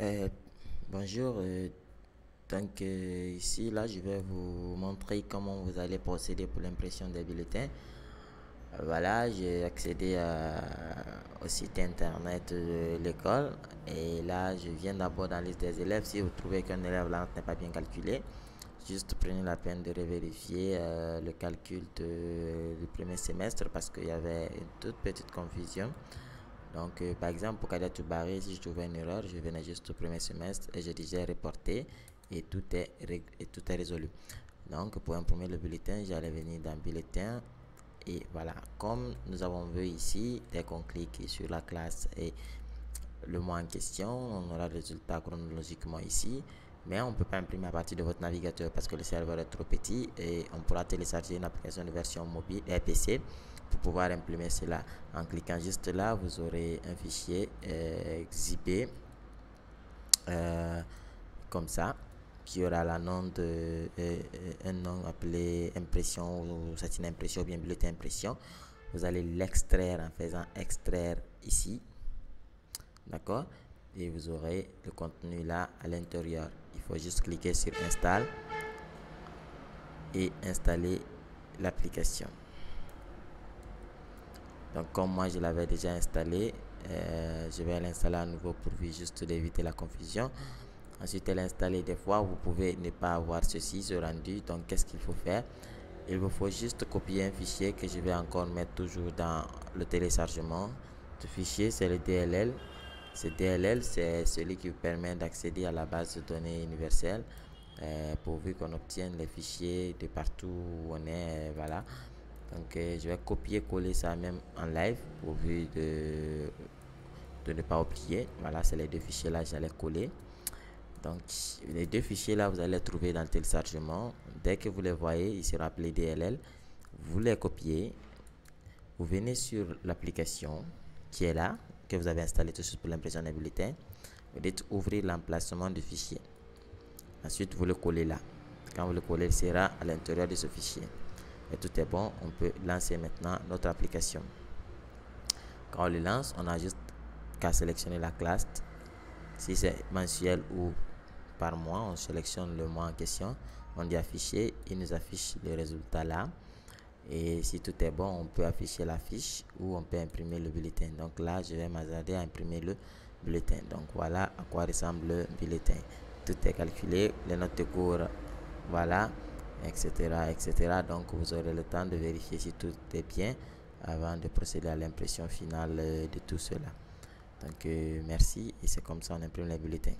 Euh, Bonjour, ici, là, je vais vous montrer comment vous allez procéder pour l'impression des bulletins. Voilà, j'ai accédé au site internet de l'école et là, je viens d'abord dans la liste des élèves. Si vous trouvez qu'un élève là n'est pas bien calculé, juste prenez la peine de revérifier le calcul du premier semestre parce qu'il y avait une toute petite confusion. Donc, par exemple, pour Cadet Barré, si je trouvais une erreur, je venais juste au premier semestre et je disais reporter et tout est résolu. Donc, pour imprimer le bulletin, j'allais venir dans bulletin et voilà. Comme nous avons vu ici, dès qu'on clique sur la classe et le mois en question, on aura le résultat chronologiquement ici. Mais on ne peut pas imprimer à partir de votre navigateur parce que le serveur est trop petit et on pourra télécharger une application de version mobile et PC pour pouvoir imprimer cela. En cliquant juste là, vous aurez un fichier zippé comme ça qui aura un nom appelé impression ou satine impression ou bien bulletin impression. Vous allez l'extraire en faisant extraire ici. D'accord, et vous aurez le contenu là à l'intérieur. Il faut juste cliquer sur install et installer l'application. Donc comme moi je l'avais déjà installé, je vais l'installer à nouveau pour juste d'éviter la confusion. Ensuite l'installer. Des fois vous pouvez ne pas avoir ce rendu, donc qu'est-ce qu'il faut faire? Il vous faut juste copier un fichier que je vais encore mettre toujours dans le téléchargement. Ce fichier c'est le DLL. Ce DLL, c'est celui qui vous permet d'accéder à la base de données universelle pourvu qu'on obtienne les fichiers de partout où on est. Voilà. Donc, je vais copier-coller ça même en live pourvu de ne pas oublier. Voilà, c'est les deux fichiers là, j'allais coller. Donc, les deux fichiers là, vous allez les trouver dans le téléchargement. Dès que vous les voyez, ils seront appelés DLL. Vous les copiez. Vous venez sur l'application qui est là, que vous avez installé tout de suite pour l'impression des bulletins. Vous dites ouvrir l'emplacement du fichier. Ensuite, vous le collez là. Quand vous le collez, il sera à l'intérieur de ce fichier. Et tout est bon, on peut lancer maintenant notre application. Quand on le lance, on a juste qu'à sélectionner la classe. Si c'est mensuel ou par mois, on sélectionne le mois en question. On dit afficher, il nous affiche le résultat là. Et si tout est bon, on peut afficher la fiche ou on peut imprimer le bulletin. Donc là, je vais m'attarder à imprimer le bulletin. Donc voilà à quoi ressemble le bulletin. Tout est calculé, les notes de cours, voilà, etc., etc. Donc vous aurez le temps de vérifier si tout est bien avant de procéder à l'impression finale de tout cela. Donc merci, et c'est comme ça on imprime les bulletins.